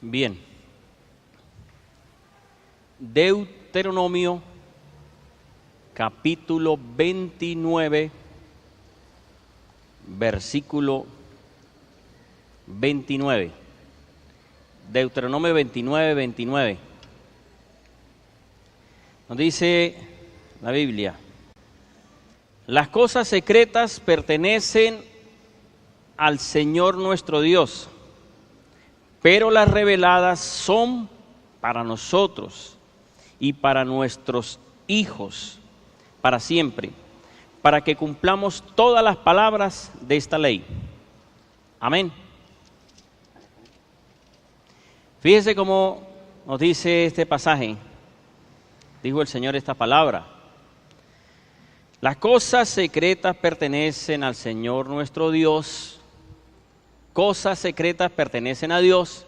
Bien. Deuteronomio, capítulo 29, versículo 29. Deuteronomio 29, 29. Nos dice la Biblia: las cosas secretas pertenecen al Señor nuestro Dios, pero las reveladas son para nosotros y para nuestros hijos, para siempre, para que cumplamos todas las palabras de esta ley. Amén. Fíjese cómo nos dice este pasaje. Dijo el Señor esta palabra: las cosas secretas pertenecen al Señor nuestro Dios. Cosas secretas pertenecen a Dios,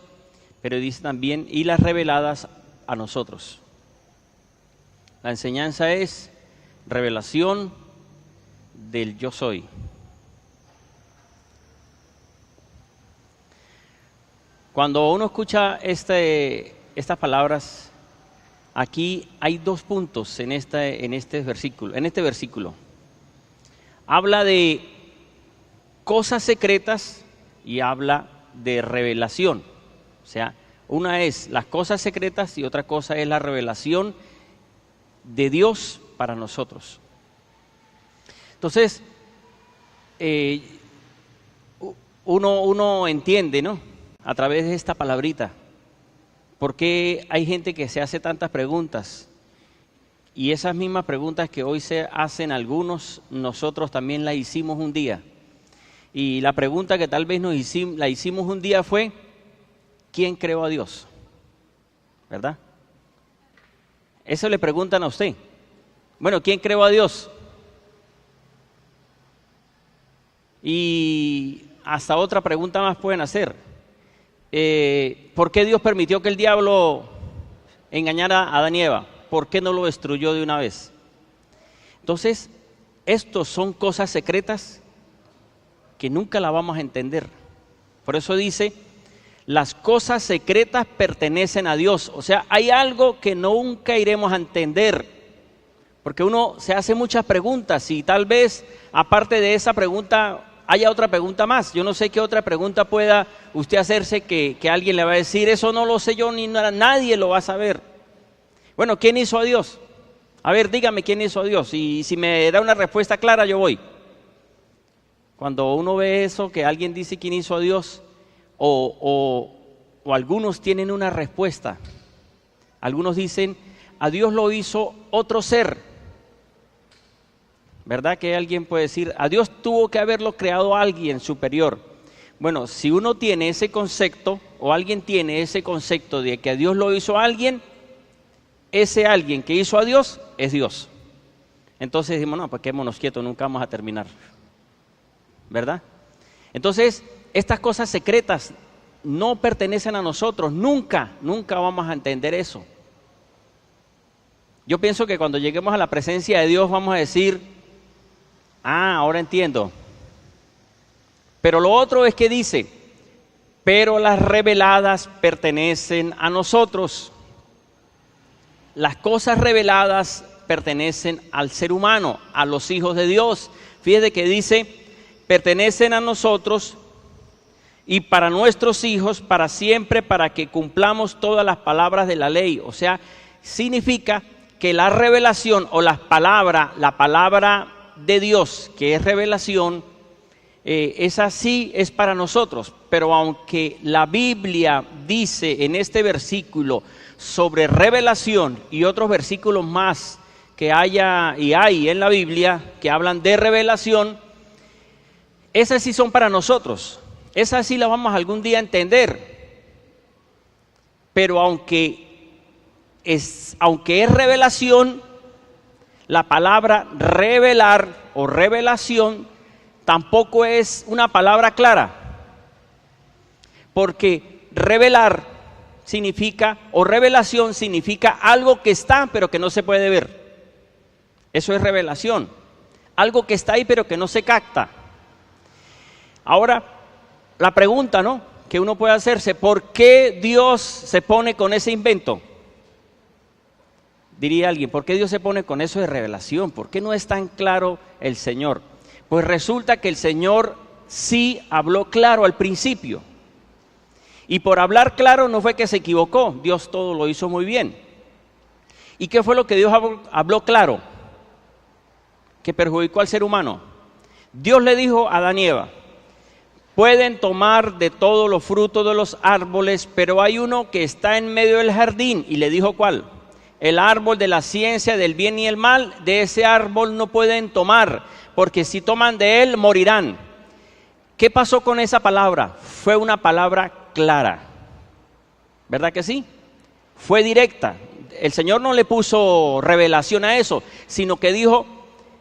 pero dice también, y las reveladas a nosotros. La enseñanza es revelación del yo soy. Cuando uno escucha estas palabras, aquí hay dos puntos en este versículo. Habla de cosas secretas y habla de revelación. O sea, una es las cosas secretas y otra cosa es la revelación de Dios para nosotros. Entonces, uno entiende, ¿no?, a través de esta palabrita, por qué hay gente que se hace tantas preguntas. Y esas mismas preguntas que hoy se hacen algunos, nosotros también las hicimos un día. Y la pregunta que tal vez la hicimos un día fue: ¿quién creó a Dios? ¿Verdad? Eso le preguntan a usted. Bueno, ¿quién creó a Dios? Y hasta otra pregunta más pueden hacer. ¿Por qué Dios permitió que el diablo engañara a Adán y Eva? ¿Por qué no lo destruyó de una vez? Entonces, estos son cosas secretas que nunca la vamos a entender. Por eso dice, las cosas secretas pertenecen a Dios. O sea, hay algo que nunca iremos a entender, porque uno se hace muchas preguntas y tal vez, aparte de esa pregunta, haya otra pregunta más. Yo no sé qué otra pregunta pueda usted hacerse que alguien le va a decir: eso no lo sé yo, ni nada, nadie lo va a saber. Bueno, ¿quién hizo a Dios? A ver, dígame quién hizo a Dios. Y si me da una respuesta clara, yo voy. Cuando uno ve eso, que alguien dice quién hizo a Dios, o algunos tienen una respuesta. Algunos dicen: a Dios lo hizo otro ser. ¿Verdad que alguien puede decir: a Dios tuvo que haberlo creado alguien superior? Bueno, si uno tiene ese concepto, o alguien tiene ese concepto de que a Dios lo hizo alguien, ese alguien que hizo a Dios es Dios. Entonces decimos: no, pues quedémonos quietos, nunca vamos a terminar. ¿Verdad? Entonces, estas cosas secretas no pertenecen a nosotros, nunca vamos a entender eso. Yo pienso que cuando lleguemos a la presencia de Dios vamos a decir: ahora entiendo. Pero lo otro es que dice: pero las reveladas pertenecen a nosotros. Las cosas reveladas pertenecen al ser humano, a los hijos de Dios. Fíjate que dice: pertenecen a nosotros y para nuestros hijos para siempre, para que cumplamos todas las palabras de la ley. O sea, significa que la revelación o la palabra de Dios, que es revelación, esa sí es para nosotros. Pero aunque la Biblia dice en este versículo sobre revelación y otros versículos más que hay en la Biblia que hablan de revelación, esas sí son para nosotros, esas sí las vamos algún día a entender. Pero aunque es revelación, la palabra revelar o revelación tampoco es una palabra clara, porque revelar significa, o revelación significa algo que está pero que no se puede ver. Eso es revelación, algo que está ahí pero que no se capta. Ahora, la pregunta, ¿no? que uno puede hacerse, ¿por qué Dios se pone con ese invento? Diría alguien, ¿por qué Dios se pone con eso de revelación? ¿Por qué no es tan claro el Señor? Pues resulta que el Señor sí habló claro al principio. Y por hablar claro no fue que se equivocó, Dios todo lo hizo muy bien. ¿Y qué fue lo que Dios habló claro? Que perjudicó al ser humano. Dios le dijo a Adán y Eva, pueden tomar de todos los frutos de los árboles, pero hay uno que está en medio del jardín. Y le dijo, ¿cuál? El árbol de la ciencia del bien y el mal, de ese árbol no pueden tomar, porque si toman de él morirán. ¿Qué pasó con esa palabra? Fue una palabra clara, ¿verdad que sí? Fue directa. El Señor no le puso revelación a eso, sino que dijo,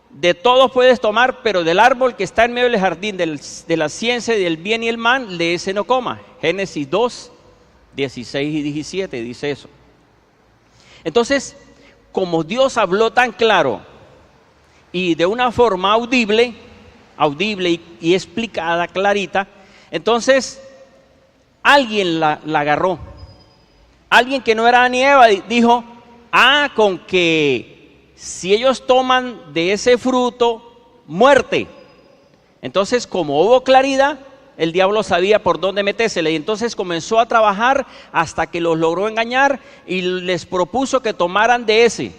de todos puedes tomar, pero del árbol que está en medio del jardín de la ciencia del bien y el mal, de ese no coma. Génesis 2, 16 y 17 dice eso. Entonces, como Dios habló tan claro y de una forma audible y explicada, clarita, entonces alguien la agarró. Alguien que no era ni Eva dijo, con que si ellos toman de ese fruto, muerte. Entonces, como hubo claridad, el diablo sabía por dónde metérsele, y entonces comenzó a trabajar hasta que los logró engañar y les propuso que tomaran de ese.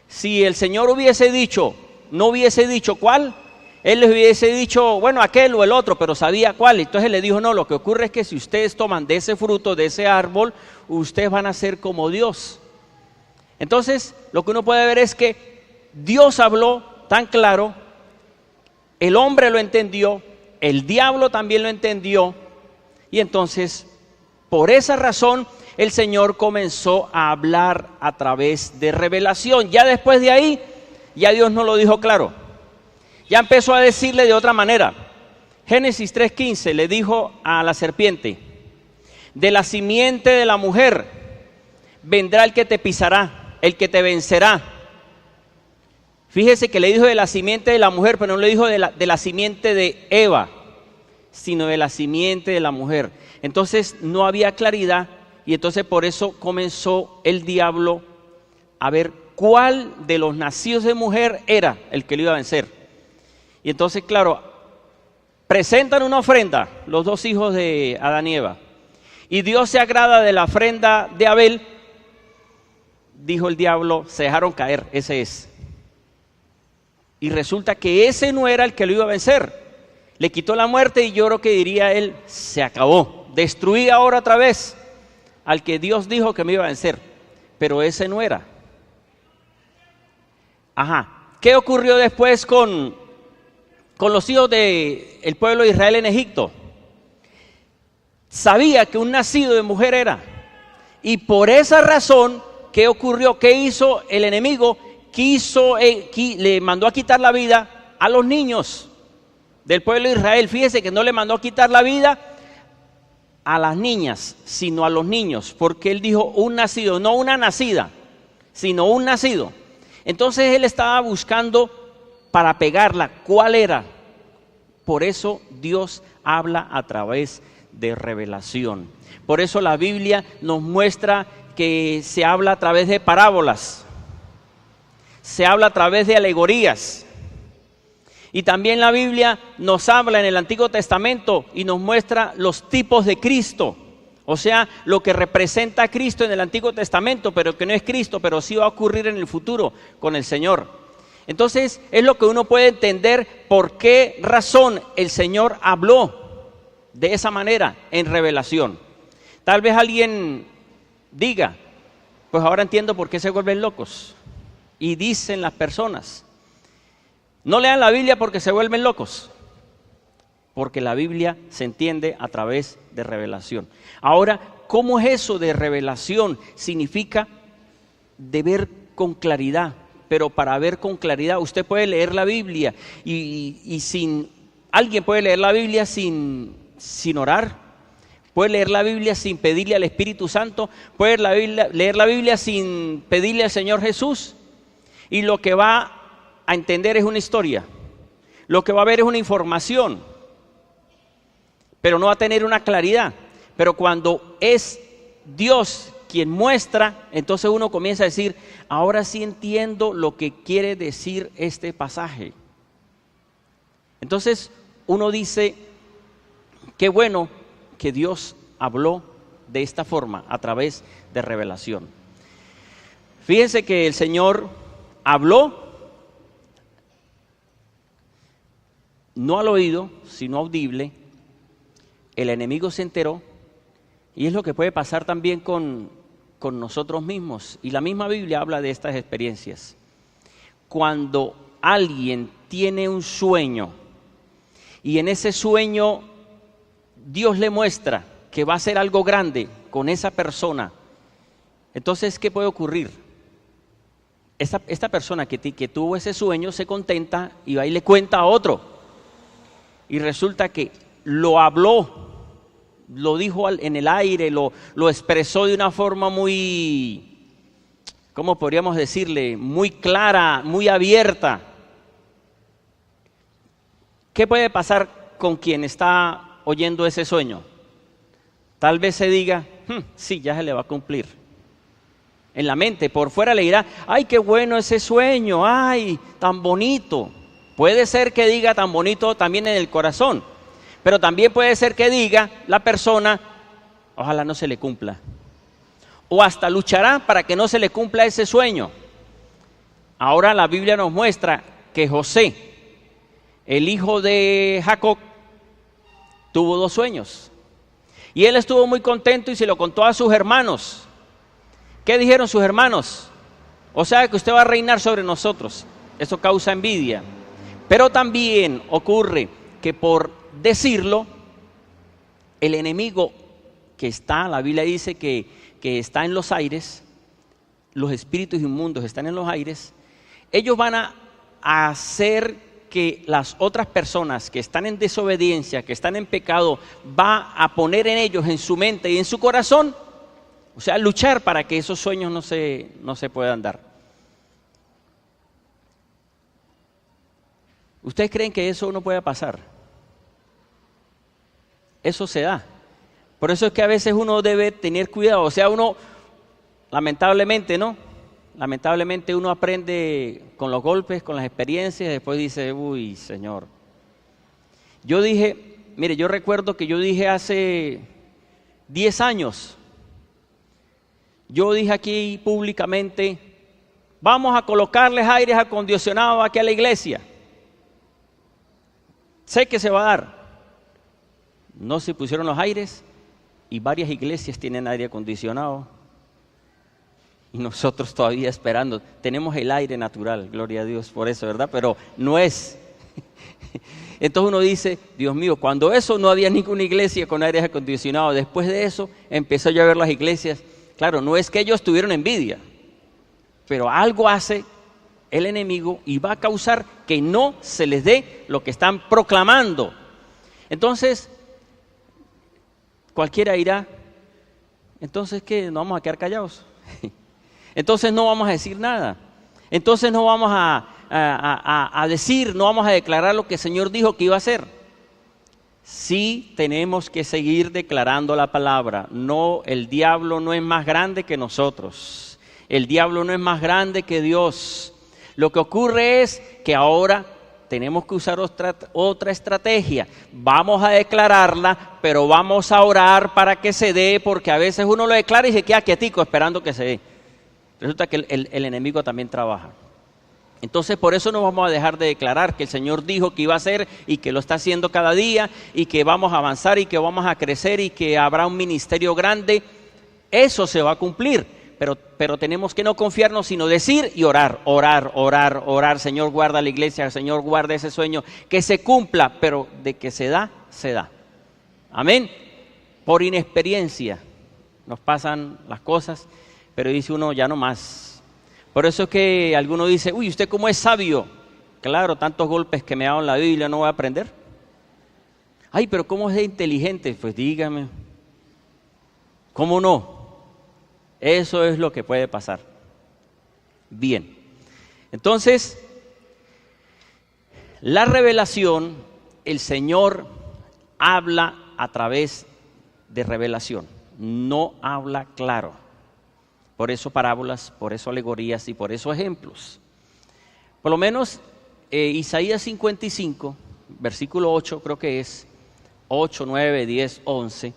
Si el Señor no hubiese dicho cuál, Él les hubiese dicho, bueno, aquel o el otro, pero sabía cuál. Entonces le dijo, no, lo que ocurre es que si ustedes toman de ese fruto, de ese árbol, ustedes van a ser como Dios. Entonces, lo que uno puede ver es que Dios habló tan claro, el hombre lo entendió, el diablo también lo entendió, y entonces, por esa razón, el Señor comenzó a hablar a través de revelación. Ya después de ahí, ya Dios no lo dijo claro. Ya empezó a decirle de otra manera. Génesis 3:15 le dijo a la serpiente, de la simiente de la mujer vendrá el que te pisará, el que te vencerá. Fíjese que le dijo de la simiente de la mujer, pero no le dijo de la simiente de Eva, sino de la simiente de la mujer. Entonces no había claridad, y entonces por eso comenzó el diablo a ver cuál de los nacidos de mujer era el que lo iba a vencer. Y entonces, claro, presentan una ofrenda, los dos hijos de Adán y Eva, y Dios se agrada de la ofrenda de Abel. Dijo el diablo, se dejaron caer, ese es. Y resulta que ese no era el que lo iba a vencer. Le quitó la muerte, y yo creo que diría él, se acabó. Destruí ahora otra vez al que Dios dijo que me iba a vencer. Pero ese no era. ¿Qué ocurrió después con los hijos del pueblo de Israel en Egipto? Sabía que un nacido de mujer era. Y por esa razón, ¿qué ocurrió? ¿Qué hizo el enemigo? Le mandó a quitar la vida a los niños del pueblo de Israel. Fíjese que no le mandó a quitar la vida a las niñas, sino a los niños, porque él dijo un nacido, no una nacida, sino un nacido. Entonces él estaba buscando para pegarla, ¿cuál era? Por eso Dios habla a través de revelación. Por eso la Biblia nos muestra que se habla a través de parábolas, se habla a través de alegorías. Y también la Biblia nos habla en el Antiguo Testamento y nos muestra los tipos de Cristo. O sea, lo que representa a Cristo en el Antiguo Testamento, pero que no es Cristo, pero sí va a ocurrir en el futuro con el Señor. Entonces, es lo que uno puede entender por qué razón el Señor habló de esa manera en revelación. Tal vez alguien diga, pues ahora entiendo por qué se vuelven locos. Y dicen las personas, no lean la Biblia porque se vuelven locos, porque la Biblia se entiende a través de revelación. Ahora, ¿cómo es eso de revelación? Significa de ver con claridad, pero para ver con claridad usted puede leer la Biblia alguien puede leer la Biblia sin orar, puede leer la Biblia sin pedirle al Espíritu Santo, puede leer la Biblia sin pedirle al Señor Jesús, y lo que va a entender es una historia, lo que va a ver es una información. pero no va a tener una claridad. Pero cuando es Dios quien muestra, entonces uno comienza a decir, ahora sí entiendo lo que quiere decir este pasaje. Entonces uno dice, qué bueno que Dios habló de esta forma, a través de revelación. Fíjense que el Señor habló, no al oído, sino audible. El enemigo se enteró, y es lo que puede pasar también con nosotros mismos. Y la misma Biblia habla de estas experiencias. Cuando alguien tiene un sueño, y en ese sueño Dios le muestra que va a hacer algo grande con esa persona, entonces, ¿qué puede ocurrir? Esta persona que tuvo ese sueño se contenta y va y le cuenta a otro. Y resulta que lo habló, lo dijo en el aire, lo expresó de una forma muy, ¿cómo podríamos decirle? Muy clara, muy abierta. ¿Qué puede pasar con quien está oyendo ese sueño? Tal vez se diga, sí, ya se le va a cumplir. En la mente, por fuera le dirá, ay, qué bueno ese sueño, ay, tan bonito. Puede ser que diga tan bonito también en el corazón, pero también puede ser que diga la persona, ojalá no se le cumpla. O hasta luchará para que no se le cumpla ese sueño. Ahora la Biblia nos muestra que José, el hijo de Jacob, tuvo 2 sueños. Y él estuvo muy contento y se lo contó a sus hermanos. ¿Qué dijeron sus hermanos? O sea que usted va a reinar sobre nosotros. Eso causa envidia. Pero también ocurre que por decirlo, el enemigo que está, la Biblia dice que está en los aires, los espíritus inmundos están en los aires, ellos van a hacer que las otras personas que están en desobediencia, que están en pecado, va a poner en ellos, en su mente y en su corazón, o sea, luchar para que esos sueños no se puedan dar. ¿Ustedes creen que eso no puede pasar? Eso se da. Por eso es que a veces uno debe tener cuidado. O sea, uno, lamentablemente, ¿no? Lamentablemente uno aprende con los golpes, con las experiencias, y después dice, uy, Señor. Yo dije, mire, yo recuerdo que yo dije hace 10 años, yo dije aquí públicamente, vamos a colocarles aires acondicionados aquí a la iglesia. Sé que se va a dar. No se pusieron los aires y varias iglesias tienen aire acondicionado. Y nosotros todavía esperando. Tenemos el aire natural, gloria a Dios por eso, ¿verdad? Pero no es. Entonces uno dice, Dios mío, cuando eso no había ninguna iglesia con aires acondicionados. Después de eso empezó yo a ver las iglesias. Claro, no es que ellos tuvieron envidia, pero algo hace el enemigo y va a causar que no se les dé lo que están proclamando. Entonces, cualquiera dirá, entonces ¿qué? ¿No vamos a quedar callados? Entonces no vamos a decir nada. Entonces no vamos a decir, no vamos a declarar lo que el Señor dijo que iba a hacer. Sí tenemos que seguir declarando la palabra. No, el diablo no es más grande que nosotros. El diablo no es más grande que Dios. Lo que ocurre es que ahora tenemos que usar otra estrategia. Vamos a declararla, pero vamos a orar para que se dé, porque a veces uno lo declara y se queda quietico esperando que se dé. Resulta que el enemigo también trabaja. Entonces por eso no vamos a dejar de declarar que el Señor dijo que iba a hacer y que lo está haciendo cada día y que vamos a avanzar y que vamos a crecer y que habrá un ministerio grande. Eso se va a cumplir, pero tenemos que no confiarnos sino decir y orar, orar. Señor, guarda la iglesia, Señor, guarda ese sueño, que se cumpla, pero de que se da, se da. Amén. Por inexperiencia nos pasan las cosas, pero dice uno ya no más. Por eso es que alguno dice, uy, ¿usted cómo es sabio? Claro, tantos golpes que me ha dado en la Biblia, ¿no voy a aprender? Ay, pero ¿cómo es de inteligente? Pues dígame, ¿cómo no? Eso es lo que puede pasar. Bien, entonces, la revelación, el Señor habla a través de revelación, no habla claro. Por eso parábolas, por eso alegorías y por eso ejemplos. Por lo menos Isaías 55, versículo 8 creo que es, 8, 9, 10, 11.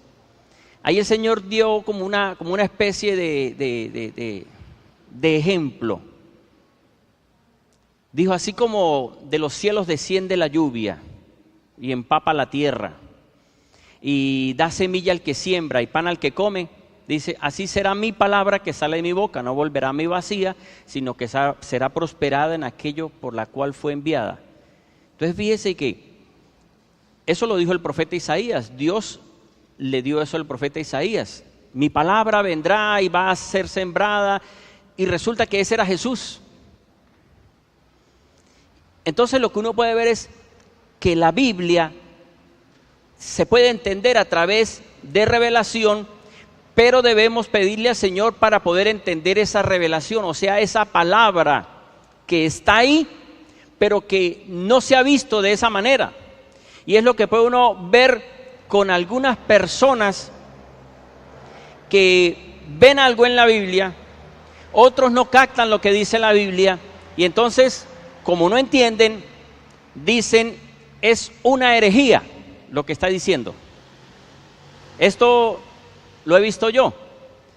Ahí el Señor dio como una especie de ejemplo. Dijo, así como de los cielos desciende la lluvia y empapa la tierra y da semilla al que siembra y pan al que come, dice, así será mi palabra que sale de mi boca, no volverá a mí vacía, sino que será prosperada en aquello por la cual fue enviada. Entonces fíjese que eso lo dijo el profeta Isaías, Dios le dio eso al profeta Isaías. Mi palabra vendrá y va a ser sembrada, y resulta que ese era Jesús. Entonces lo que uno puede ver es que la Biblia se puede entender a través de revelación, pero debemos pedirle al Señor para poder entender esa revelación, o sea, esa palabra que está ahí, pero que no se ha visto de esa manera. Y es lo que puede uno ver con algunas personas que ven algo en la Biblia, otros no captan lo que dice la Biblia, y entonces, como no entienden, dicen, es una herejía lo que está diciendo. Esto lo he visto yo.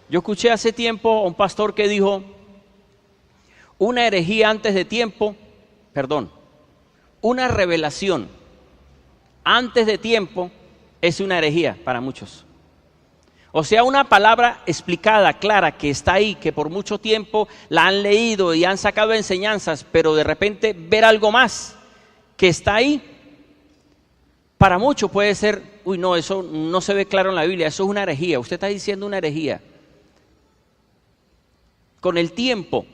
Yo escuché hace tiempo a un pastor que dijo, una herejía antes de tiempo, una revelación antes de tiempo es una herejía para muchos. O sea, una palabra explicada, clara, que está ahí, que por mucho tiempo la han leído y han sacado enseñanzas, pero de repente ver algo más que está ahí, para muchos puede ser, uy, no, eso no se ve claro en la Biblia, eso es una herejía, usted está diciendo una herejía. Con el tiempo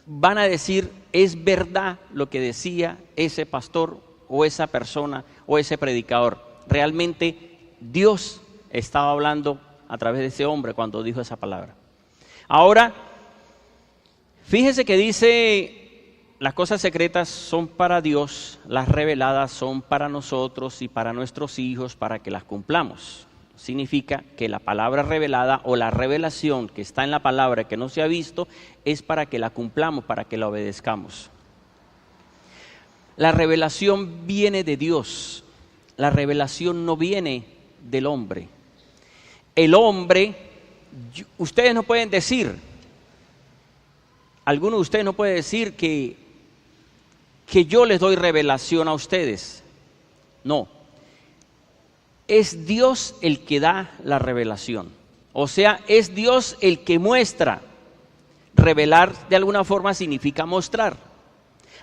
van a decir, es verdad lo que decía ese pastor o esa persona o ese predicador. Realmente Dios estaba hablando a través de ese hombre cuando dijo esa palabra. Ahora, fíjese que dice, las cosas secretas son para Dios, las reveladas son para nosotros y para nuestros hijos para que las cumplamos. Significa que la palabra revelada o la revelación que está en la palabra que no se ha visto es para que la cumplamos, para que la obedezcamos. La revelación viene de Dios, la revelación no viene del hombre. El hombre, ustedes no pueden decir, alguno de ustedes no puede decir que yo les doy revelación a ustedes. No, es Dios el que da la revelación. O sea, es Dios el que muestra. Revelar de alguna forma significa mostrar.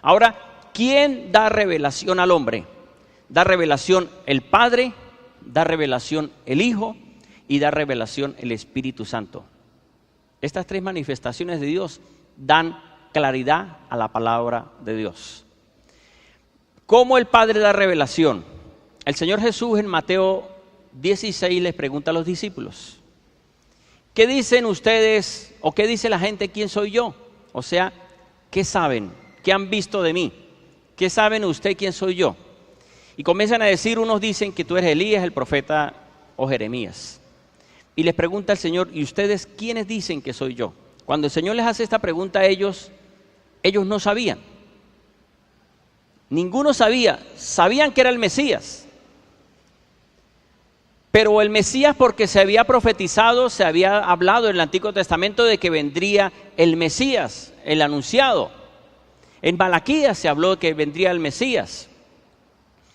Ahora, ¿quién da revelación al hombre? Da revelación el Padre, da revelación el Hijo y da revelación el Espíritu Santo. Estas tres manifestaciones de Dios dan claridad a la palabra de Dios. ¿Cómo el Padre da revelación? El Señor Jesús en Mateo 16 les pregunta a los discípulos, ¿qué dicen ustedes o qué dice la gente quién soy yo? O sea, ¿qué saben? ¿Qué han visto de mí? ¿Qué saben usted quién soy yo? Y comienzan a decir, unos dicen que tú eres Elías, el profeta o Jeremías. Y les pregunta el Señor, ¿y ustedes quiénes dicen que soy yo? Cuando el Señor les hace esta pregunta a ellos no sabían. Ninguno sabía, sabían que era el Mesías. Pero el Mesías, porque se había profetizado, se había hablado en el Antiguo Testamento de que vendría el Mesías, el anunciado. En Malaquías se habló de que vendría el Mesías,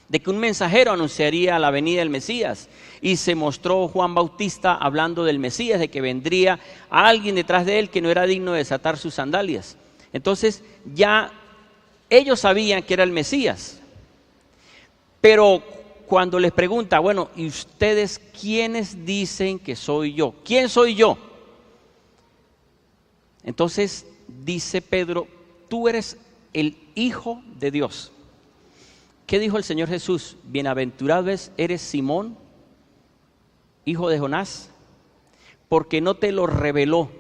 de que un mensajero anunciaría la venida del Mesías. Y se mostró Juan Bautista hablando del Mesías, de que vendría alguien detrás de él que no era digno de desatar sus sandalias. Entonces ya ellos sabían que era el Mesías. Pero cuando les pregunta, bueno, ¿y ustedes quiénes dicen que soy yo? ¿Quién soy yo? Entonces dice Pedro, tú eres el Hijo de Dios. ¿Qué dijo el Señor Jesús? Bienaventurado eres Simón, hijo de Jonás, porque no te lo reveló,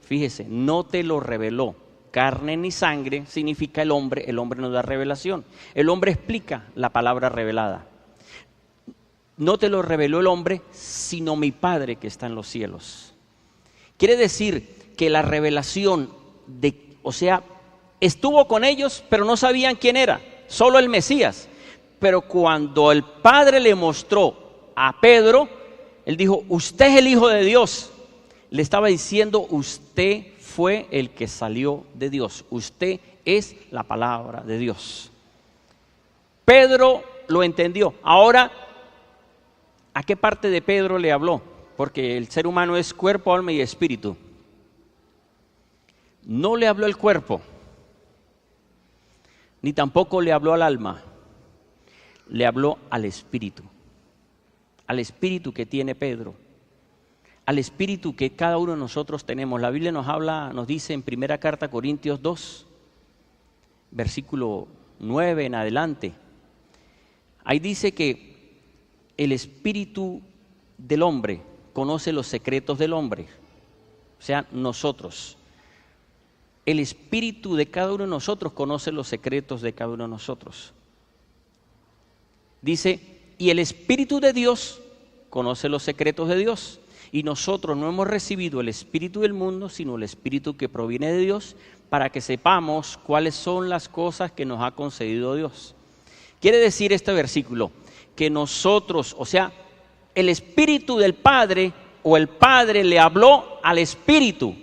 fíjese, no te lo reveló carne ni sangre, significa el hombre no da revelación, el hombre explica la palabra revelada. no te lo reveló el hombre, sino mi Padre que está en los cielos. Quiere decir que la revelación estuvo con ellos, pero no sabían quién era, solo el Mesías. Pero cuando el Padre le mostró a Pedro, él dijo, usted es el Hijo de Dios. Le estaba diciendo, usted fue el que salió de Dios, usted es la palabra de Dios. Pedro lo entendió. Ahora, ¿a qué parte de Pedro le habló? Porque el ser humano es cuerpo, alma y espíritu. No le habló el cuerpo, ni tampoco le habló al alma. Le habló al espíritu que tiene Pedro, al espíritu que cada uno de nosotros tenemos. La Biblia nos dice en primera carta a Corintios 2, versículo 9 en adelante. Ahí dice que el espíritu del hombre conoce los secretos del hombre, o sea, nosotros. El espíritu de cada uno de nosotros conoce los secretos de cada uno de nosotros. Dice, y el Espíritu de Dios conoce los secretos de Dios. Y nosotros no hemos recibido el espíritu del mundo, sino el espíritu que proviene de Dios, para que sepamos cuáles son las cosas que nos ha concedido Dios. Quiere decir este versículo, que nosotros, o sea, el espíritu del Padre, o el Padre le habló al espíritu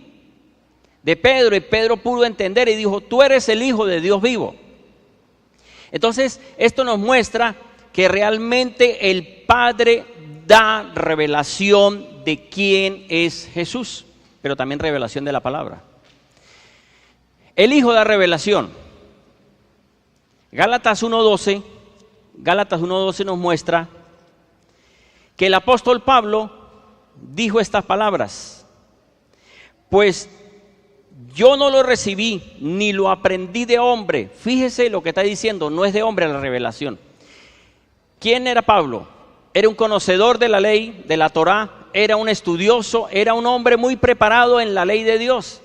de Pedro, y Pedro pudo entender y dijo, tú eres el Hijo de Dios vivo. Entonces, esto nos muestra que realmente el Padre da revelación de quién es Jesús, pero también revelación de la palabra. El Hijo da revelación. Gálatas 1:12 nos muestra que el apóstol Pablo dijo estas palabras, pues yo no lo recibí ni lo aprendí de hombre. Fíjese lo que está diciendo, no es de hombre la revelación. ¿Quién era Pablo? Era un conocedor de la ley, de la Torá, era un estudioso, era un hombre muy preparado en la ley de Dios.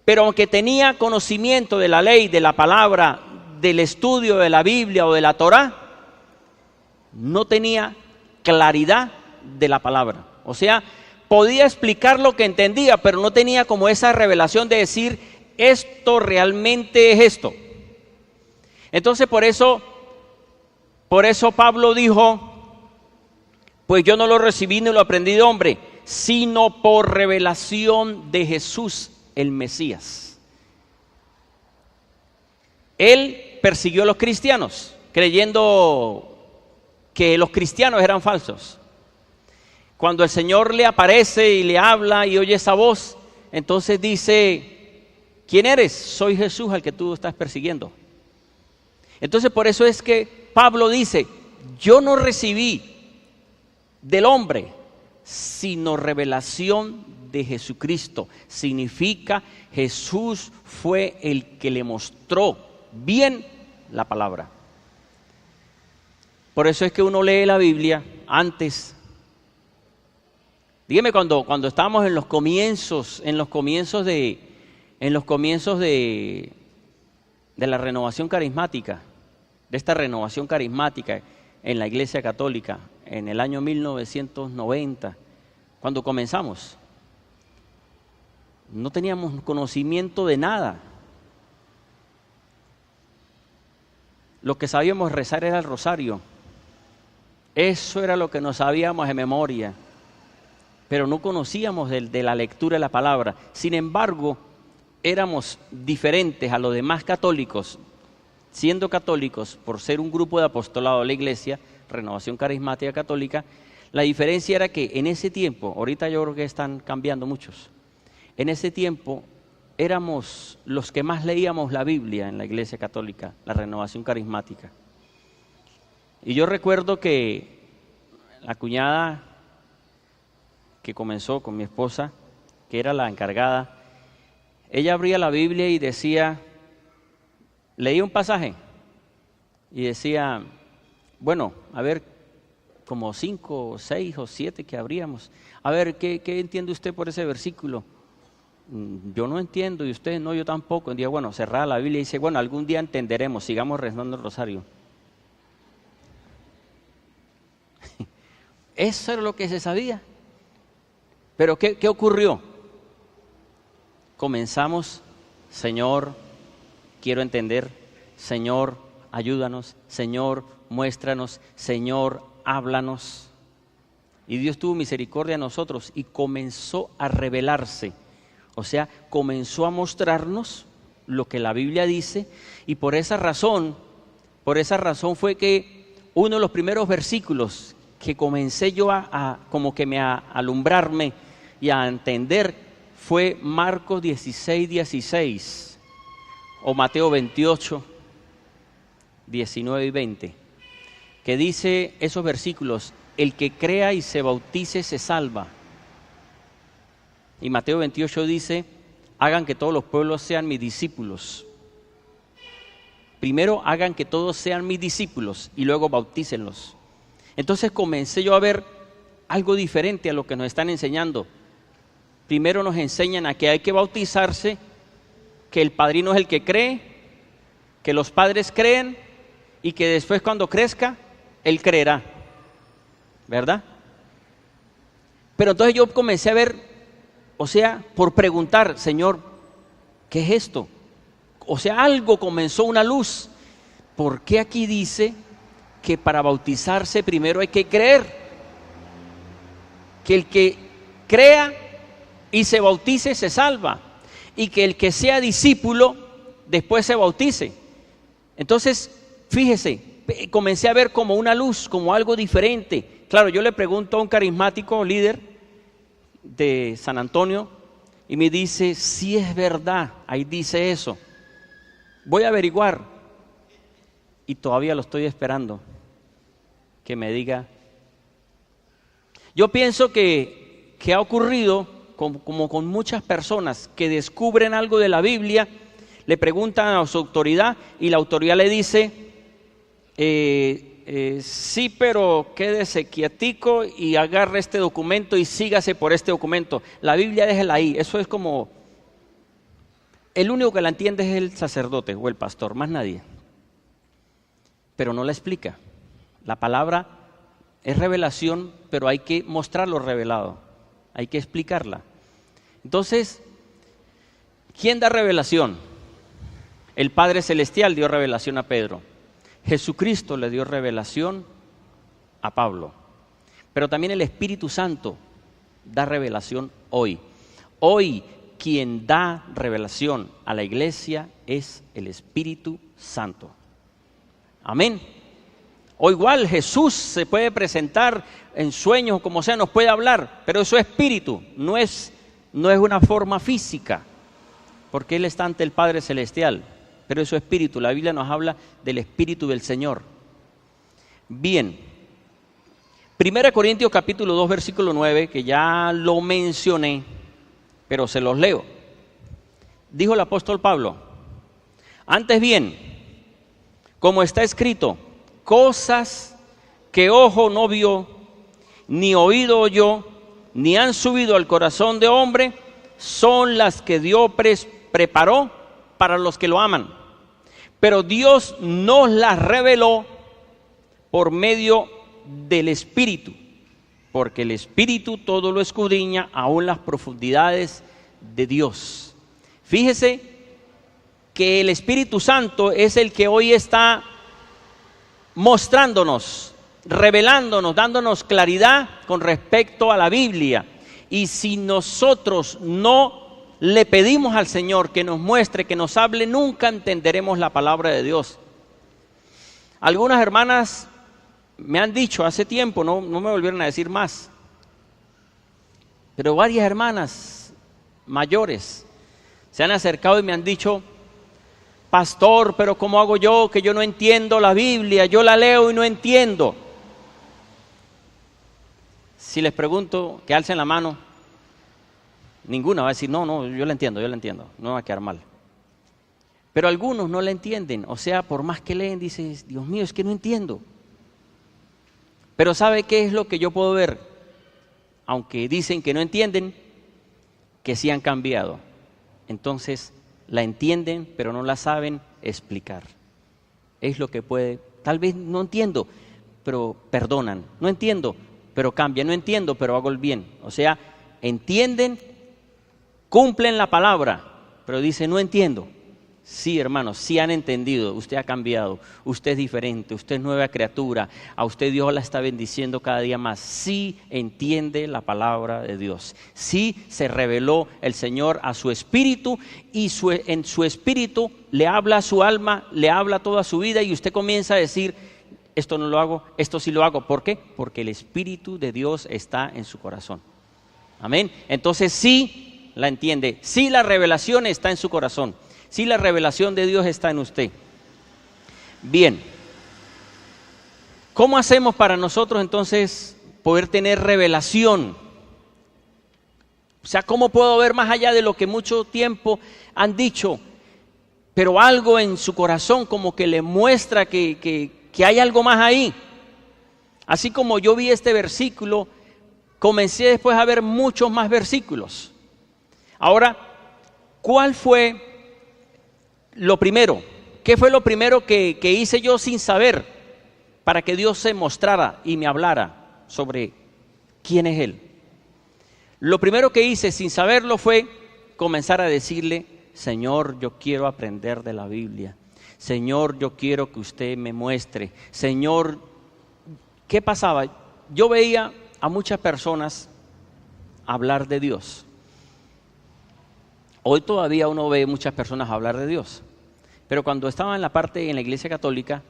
Pero aunque tenía conocimiento de la ley, de la palabra, del estudio de la Biblia o de la Torá, no tenía claridad de la palabra. O sea, podía explicar lo que entendía, pero no tenía como esa revelación de decir, esto realmente es esto. Entonces por eso Pablo dijo, pues yo no lo recibí ni lo aprendí de hombre, sino por revelación de Jesús, el Mesías. Él persiguió a los cristianos, creyendo que los cristianos eran falsos. Cuando el Señor le aparece y le habla y oye esa voz, entonces dice, ¿quién eres? Soy Jesús al que tú estás persiguiendo. Entonces por eso es que Pablo dice, yo no recibí del hombre, sino revelación de Jesucristo. Significa Jesús fue el que le mostró bien la palabra. Por eso es que uno lee la Biblia antes. Dígame, cuando estábamos en los comienzos de la renovación carismática, de esta renovación carismática en la Iglesia Católica, en el año 1990, cuando comenzamos, no teníamos conocimiento de nada. Lo que sabíamos rezar era el rosario. Eso era lo que nos sabíamos de memoria, pero no conocíamos de la lectura de la palabra. Sin embargo, éramos diferentes a los demás católicos, siendo católicos por ser un grupo de apostolado de la Iglesia, Renovación Carismática Católica. La diferencia era que en ese tiempo, ahorita yo creo que están cambiando muchos, en ese tiempo éramos los que más leíamos la Biblia en la Iglesia Católica, la Renovación Carismática. Y yo recuerdo que la cuñada que comenzó con mi esposa, que era la encargada, ella abría la Biblia y decía, leía un pasaje y decía, bueno, a ver, como 5, 6 o 7 que abríamos, a ver, ¿qué entiende usted por ese versículo? Yo no entiendo y usted no, yo tampoco. Un día, bueno, cerraba la Biblia y dice, bueno, algún día entenderemos, sigamos rezando el rosario. Eso era lo que se sabía. Pero ¿qué ocurrió? Comenzamos, Señor, quiero entender, Señor, ayúdanos, Señor, muéstranos, Señor, háblanos. Y Dios tuvo misericordia de nosotros y comenzó a revelarse. O sea, comenzó a mostrarnos lo que la Biblia dice, y por esa razón fue que uno de los primeros versículos que comencé yo a alumbrarme y a entender fue Marcos 16 o Mateo 28, 19 y 20, que dice esos versículos: el que crea y se bautice se salva. Y Mateo 28 dice: hagan que todos los pueblos sean mis discípulos. Primero hagan que todos sean mis discípulos y luego bautícenlos. Entonces comencé yo a ver algo diferente a lo que nos están enseñando. Primero nos enseñan a que hay que bautizarse, que el padrino es el que cree, que los padres creen y que después cuando crezca, él creerá. ¿Verdad? Pero entonces yo comencé a ver, o sea, por preguntar, Señor, ¿qué es esto? O sea, algo comenzó, una luz. ¿Por qué aquí dice que para bautizarse primero hay que creer? Que el que crea y se bautice se salva, y que el que sea discípulo después se bautice. Entonces, fíjese, comencé a ver como una luz, como algo diferente. Claro, yo le pregunto a un carismático líder de San Antonio y me dice: sí, es verdad, ahí dice eso. Voy a averiguar, y todavía lo estoy esperando que me diga. Yo pienso que ha ocurrido como con muchas personas que descubren algo de la Biblia, le preguntan a su autoridad y la autoridad le dice: sí, pero quédese quietico y agarre este documento y sígase por este documento. La Biblia déjela ahí. Eso es como, el único que la entiende es el sacerdote o el pastor, más nadie. Pero no la explica. La palabra es revelación, pero hay que mostrar lo revelado, hay que explicarla. Entonces, ¿quién da revelación? El Padre Celestial dio revelación a Pedro. Jesucristo le dio revelación a Pablo. Pero también el Espíritu Santo da revelación hoy. Hoy quien da revelación a la iglesia es el Espíritu Santo. Amén. O igual Jesús se puede presentar en sueños, como sea, nos puede hablar, pero eso es espíritu, no es una forma física, porque Él está ante el Padre Celestial, pero eso es espíritu. La Biblia nos habla del Espíritu del Señor. Bien, 1 Corintios capítulo 2 versículo 9, que ya lo mencioné, pero se los leo. Dijo el apóstol Pablo: antes bien, como está escrito, cosas que ojo no vio, ni oído oyó, ni han subido al corazón de hombre, son las que Dios preparó para los que lo aman. Pero Dios nos las reveló por medio del Espíritu, porque el Espíritu todo lo escudriña, aún las profundidades de Dios. Fíjese que el Espíritu Santo es el que hoy está mostrándonos, revelándonos, dándonos claridad con respecto a la Biblia. Y si nosotros no le pedimos al Señor que nos muestre, que nos hable, nunca entenderemos la palabra de Dios. Algunas hermanas me han dicho hace tiempo, no me volvieron a decir más, pero varias hermanas mayores se han acercado y me han dicho: pastor, pero ¿cómo hago yo que yo no entiendo la Biblia? Yo la leo y no entiendo. Si les pregunto que alcen la mano, ninguna va a decir: no, yo la entiendo, no va a quedar mal. Pero algunos no la entienden, o sea, por más que leen, dices: Dios mío, es que no entiendo. Pero ¿sabe qué es lo que yo puedo ver? Aunque dicen que no entienden, que sí han cambiado. Entonces, la entienden, pero no la saben explicar. Es lo que puede, tal vez no entiendo, pero perdonan. No entiendo, pero cambia. No entiendo, pero hago el bien. O sea, entienden, cumplen la palabra, pero dice, no entiendo. Sí, hermanos, sí han entendido, usted ha cambiado, usted es diferente, usted es nueva criatura, a usted Dios la está bendiciendo cada día más. Sí entiende la palabra de Dios, sí se reveló el Señor a su espíritu y en su espíritu le habla a su alma, le habla toda su vida y usted comienza a decir, esto no lo hago, esto sí lo hago. ¿Por qué? Porque el Espíritu de Dios está en su corazón. Amén. Entonces sí la entiende, sí la revelación está en su corazón. Si la revelación de Dios está en usted. Bien, ¿cómo hacemos para nosotros entonces poder tener revelación? O sea, ¿cómo puedo ver más allá de lo que mucho tiempo han dicho? Pero algo en su corazón como que le muestra que hay algo más ahí. Así como yo vi este versículo, comencé después a ver muchos más versículos. Ahora, ¿cuál fue lo primero? ¿Qué fue lo primero que hice yo sin saber para que Dios se mostrara y me hablara sobre quién es Él? Lo primero que hice sin saberlo fue comenzar a decirle, Señor, yo quiero aprender de la Biblia. Señor, yo quiero que usted me muestre. Señor, ¿qué pasaba? Yo veía a muchas personas hablar de Dios. Hoy todavía uno ve muchas personas hablar de Dios. Pero cuando estaba en la iglesia católica,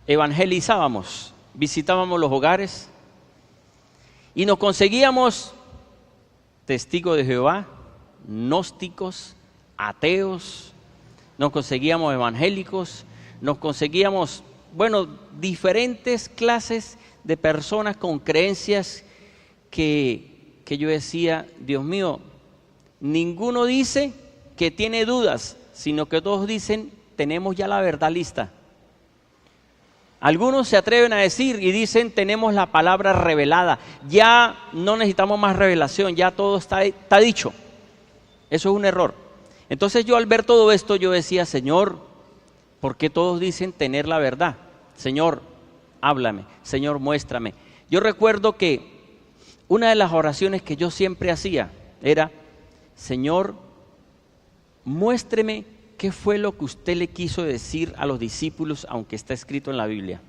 evangelizábamos, visitábamos los hogares y nos conseguíamos testigos de Jehová, gnósticos, ateos, nos conseguíamos evangélicos, nos conseguíamos, diferentes clases de personas con creencias que yo decía, Dios mío, ninguno dice que tiene dudas, sino que todos dicen, tenemos ya la verdad lista. Algunos se atreven a decir y dicen, tenemos la palabra revelada, ya no necesitamos más revelación, ya todo está dicho. Eso es un error. Entonces yo al ver todo esto, yo decía, Señor, ¿por qué todos dicen tener la verdad? Señor, háblame, Señor, muéstrame. Yo recuerdo que una de las oraciones que yo siempre hacía era, Señor, muéstreme qué fue lo que usted le quiso decir a los discípulos, aunque está escrito en la Biblia.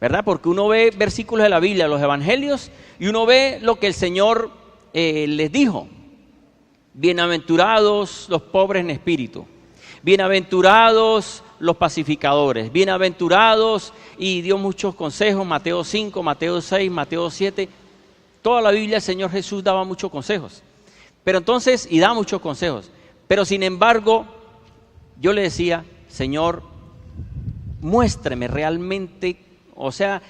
¿Verdad? Porque uno ve versículos de la Biblia, los evangelios, y uno ve lo que el Señor les dijo. Bienaventurados los pobres en espíritu, bienaventurados los pacificadores, bienaventurados, y dio muchos consejos, Mateo 5, Mateo 6, Mateo 7, toda la Biblia el Señor Jesús daba muchos consejos. Pero entonces, y da muchos consejos, pero sin embargo, yo le decía, Señor, muéstreme realmente, o sea,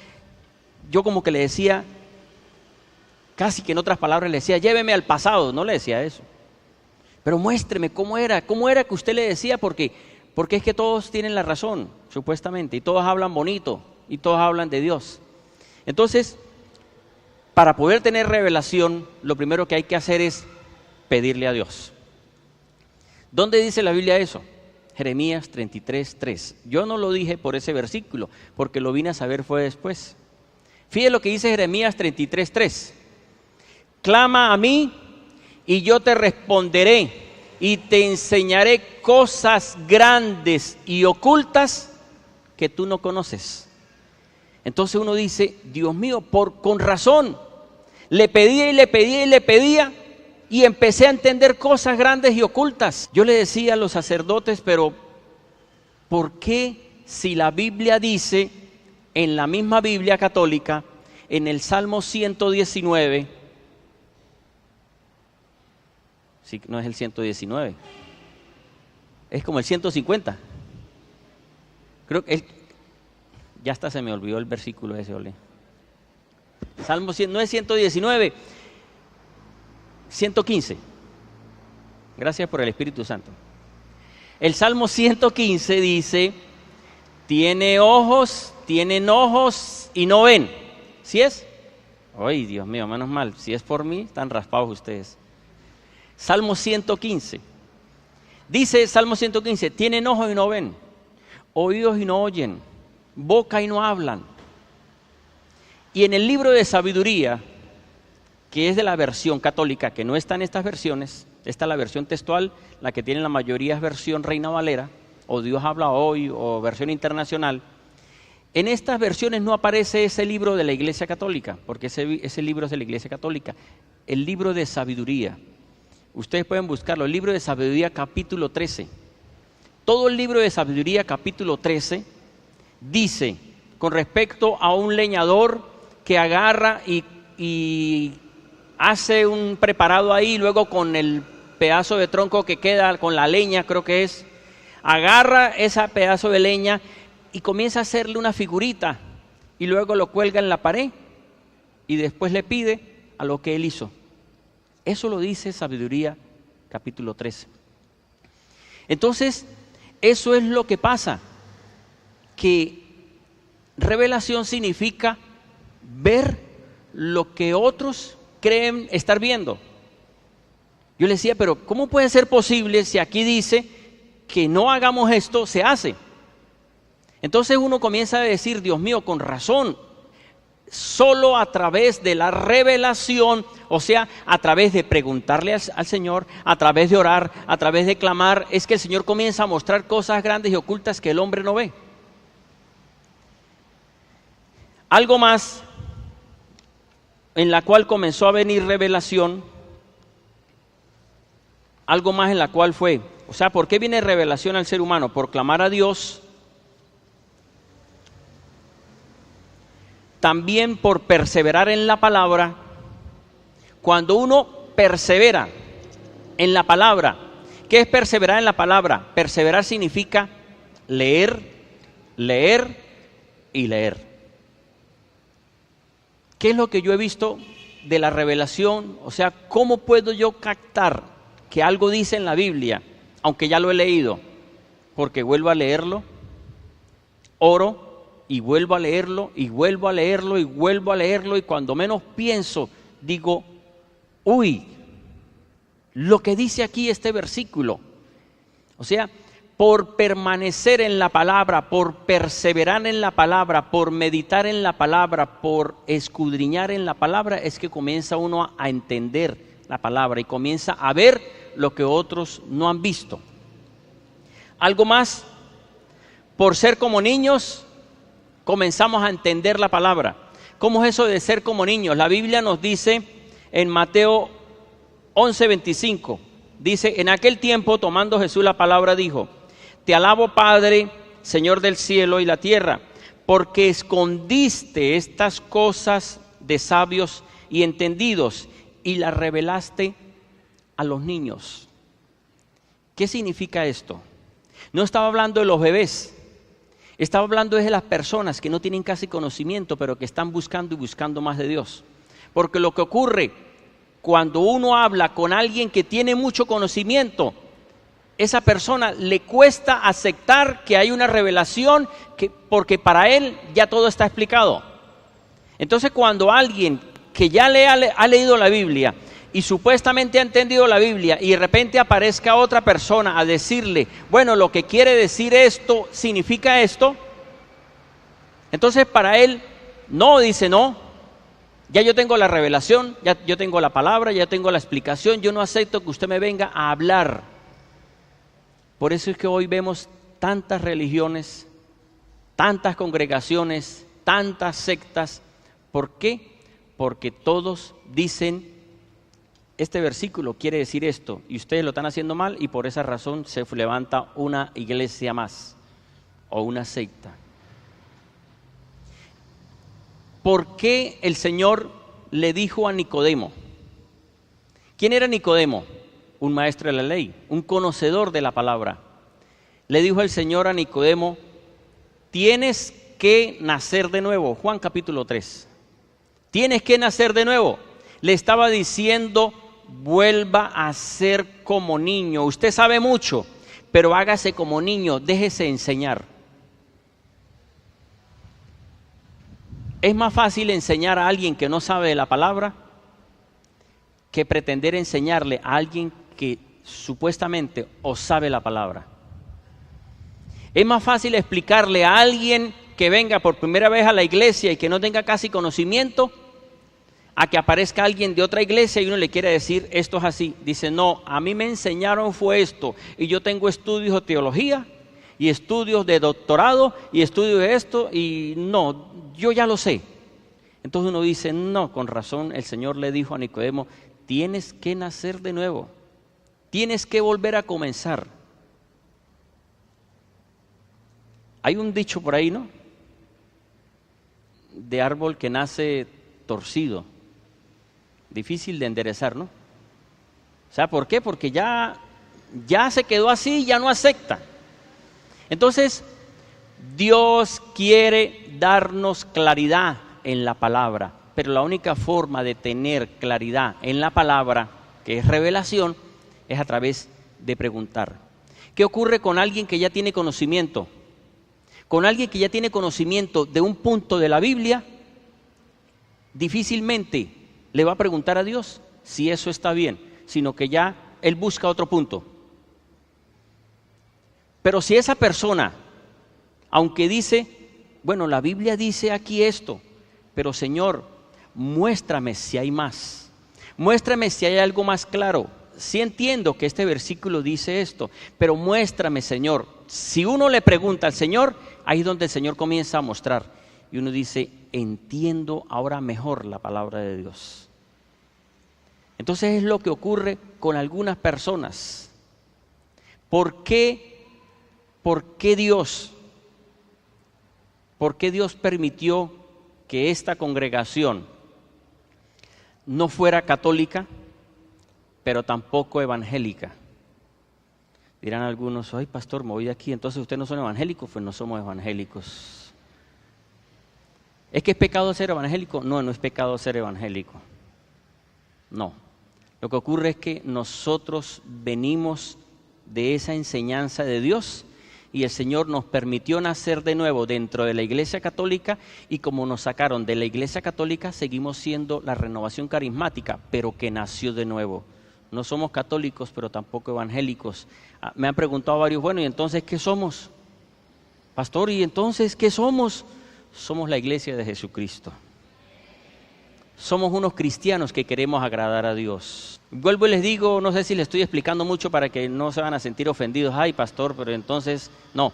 yo como que le decía, casi que en otras palabras le decía, lléveme al pasado, no le decía eso, pero muéstreme cómo era que usted le decía, porque es que todos tienen la razón, supuestamente, y todos hablan bonito, y todos hablan de Dios. Entonces, para poder tener revelación, lo primero que hay que hacer es pedirle a Dios. ¿Dónde dice la Biblia eso? Jeremías 33:3. Yo no lo dije por ese versículo, porque lo vine a saber fue después. Fíjate lo que dice Jeremías 33:3. Clama a mí y yo te responderé y te enseñaré cosas grandes y ocultas que tú no conoces. Entonces uno dice, Dios mío, con razón, le pedía y le pedía y le pedía, y empecé a entender cosas grandes y ocultas. Yo le decía a los sacerdotes, pero ¿por qué si la Biblia dice, en la misma Biblia católica, en el Salmo 119, sí, no es el 119, es como el 150, creo que ya hasta se me olvidó el versículo ese, ole. Salmo 100, no es 119, 115. Gracias por el Espíritu Santo. El Salmo 115 dice, tienen ojos y no ven. ¿Sí es? Ay, Dios mío, menos mal. Si es por mí, están raspados ustedes. Salmo 115. Dice Salmo 115, tienen ojos y no ven, oídos y no oyen, boca y no hablan. Y en el libro de sabiduría, que es de la versión católica, que no está en estas versiones, esta es la versión textual, la que tiene la mayoría es versión Reina Valera, o Dios habla hoy, o versión internacional. En estas versiones no aparece ese libro de la Iglesia Católica, porque ese libro es de la Iglesia Católica. El libro de sabiduría, ustedes pueden buscarlo, el libro de sabiduría capítulo 13. Todo el libro de sabiduría capítulo 13 dice con respecto a un leñador que agarra y hace un preparado ahí, luego con el pedazo de tronco que queda, con la leña creo que es, agarra ese pedazo de leña y comienza a hacerle una figurita y luego lo cuelga en la pared y después le pide a lo que él hizo. Eso lo dice Sabiduría capítulo 13. Entonces, eso es lo que pasa, que revelación significa ver lo que otros creen estar viendo. Yo le decía, pero ¿cómo puede ser posible si aquí dice que no hagamos esto, se hace? Entonces uno comienza a decir, Dios mío, con razón, solo a través de la revelación, o sea, a través de preguntarle al Señor, a través de orar, a través de clamar, es que el Señor comienza a mostrar cosas grandes y ocultas que el hombre no ve. Algo más en la cual comenzó a venir revelación, algo más en la cual fue, o sea, ¿por qué viene revelación al ser humano? Por clamar a Dios, también por perseverar en la palabra. Cuando uno persevera en la palabra, ¿qué es perseverar en la palabra? Perseverar significa leer, leer y leer. ¿Qué es lo que yo he visto de la revelación? O sea, ¿cómo puedo yo captar que algo dice en la Biblia, aunque ya lo he leído? Porque vuelvo a leerlo, oro y vuelvo a leerlo, y vuelvo a leerlo, y vuelvo a leerlo, y cuando menos pienso, digo, uy, lo que dice aquí este versículo. O sea, por permanecer en la palabra, por perseverar en la palabra, por meditar en la palabra, por escudriñar en la palabra, es que comienza uno a entender la palabra y comienza a ver lo que otros no han visto. Algo más, por ser como niños, comenzamos a entender la palabra. ¿Cómo es eso de ser como niños? La Biblia nos dice en Mateo 11:25, dice, en aquel tiempo tomando Jesús la palabra dijo, te alabo Padre, Señor del cielo y la tierra, porque escondiste estas cosas de sabios y entendidos y las revelaste a los niños. ¿Qué significa esto? No estaba hablando de los bebés, estaba hablando de las personas que no tienen casi conocimiento, pero que están buscando y buscando más de Dios. Porque lo que ocurre cuando uno habla con alguien que tiene mucho conocimiento, esa persona le cuesta aceptar que hay una revelación, porque para él ya todo está explicado. Entonces cuando alguien que ya ha leído la Biblia y supuestamente ha entendido la Biblia y de repente aparezca otra persona a decirle, bueno, lo que quiere decir esto significa esto, entonces para él no, dice no, ya yo tengo la revelación, ya yo tengo la palabra, ya tengo la explicación, yo no acepto que usted me venga a hablar. Por eso es que hoy vemos tantas religiones, tantas congregaciones, tantas sectas. ¿Por qué? Porque todos dicen, este versículo quiere decir esto, y ustedes lo están haciendo mal, y por esa razón se levanta una iglesia más, o una secta. ¿Por qué el Señor le dijo a Nicodemo? ¿Quién era Nicodemo? Un maestro de la ley, un conocedor de la palabra. Le dijo el Señor a Nicodemo, tienes que nacer de nuevo. Juan capítulo 3. Tienes que nacer de nuevo. Le estaba diciendo, vuelva a ser como niño. Usted sabe mucho, pero hágase como niño, déjese enseñar. Es más fácil enseñar a alguien que no sabe de la palabra que pretender enseñarle a alguien que supuestamente o sabe la palabra. Es más fácil explicarle a alguien que venga por primera vez a la iglesia y que no tenga casi conocimiento, a que aparezca alguien de otra iglesia y uno le quiere decir esto es así. Dice, no, a mí me enseñaron fue esto, y yo tengo estudios de teología y estudios de doctorado y estudios de esto, y no, yo ya lo sé. Entonces uno dice, no, con razón el Señor le dijo a Nicodemo, tienes que nacer de nuevo, tienes que volver a comenzar. Hay un dicho por ahí, ¿no? De árbol que nace torcido, difícil de enderezar, ¿no? O sea, ¿por qué? Porque ya se quedó así, ya no acepta. Entonces, Dios quiere darnos claridad en la palabra, pero la única forma de tener claridad en la palabra, que es revelación, es a través de preguntar. ¿Qué ocurre con alguien que ya tiene conocimiento? Con alguien que ya tiene conocimiento de un punto de la Biblia, difícilmente le va a preguntar a Dios si eso está bien, sino que ya él busca otro punto. Pero si esa persona, aunque dice, bueno, la Biblia dice aquí esto, pero Señor, muéstrame si hay más, muéstrame si hay algo más claro. Sí entiendo que este versículo dice esto, pero muéstrame, Señor. Si uno le pregunta al Señor, ahí es donde el Señor comienza a mostrar. Y uno dice, entiendo ahora mejor la palabra de Dios. Entonces es lo que ocurre con algunas personas. ¿Por qué Dios permitió que esta congregación no fuera católica, pero tampoco evangélica? Dirán algunos, ay pastor, me voy de aquí, entonces ustedes no son evangélicos. Pues no somos evangélicos. ¿Es que es pecado ser evangélico? No, no es pecado ser evangélico. No. Lo que ocurre es que nosotros venimos de esa enseñanza de Dios y el Señor nos permitió nacer de nuevo dentro de la Iglesia Católica, y como nos sacaron de la Iglesia Católica, seguimos siendo la Renovación Carismática, pero que nació de nuevo. No somos católicos, pero tampoco evangélicos. Me han preguntado varios, bueno, ¿y entonces qué somos? Pastor, ¿y entonces qué somos? Somos la iglesia de Jesucristo. Somos unos cristianos que queremos agradar a Dios. Vuelvo y les digo, no sé si les estoy explicando mucho para que no se van a sentir ofendidos. Ay, pastor, pero entonces, no.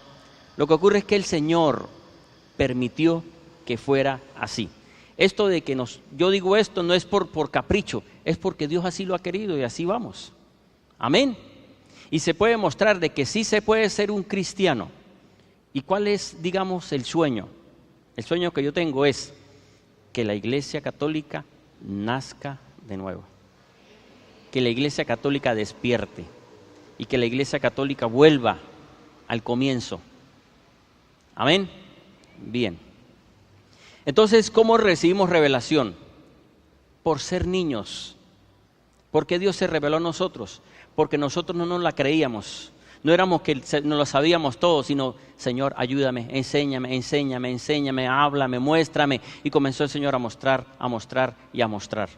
Lo que ocurre es que el Señor permitió que fuera así. Esto de que yo digo esto no es por capricho, es porque Dios así lo ha querido y así vamos. Amén. Y se puede mostrar de que sí se puede ser un cristiano. ¿Y cuál es, digamos, el sueño? El sueño que yo tengo es que la Iglesia Católica nazca de nuevo. Que la Iglesia Católica despierte y que la Iglesia Católica vuelva al comienzo. Amén. Bien. Entonces, ¿cómo recibimos revelación? Por ser niños. ¿Por qué Dios se reveló a nosotros? Porque nosotros no nos la creíamos. No éramos que no lo sabíamos todo, sino, Señor, ayúdame, enséñame, háblame, muéstrame. Y comenzó el Señor a mostrar y a mostrar.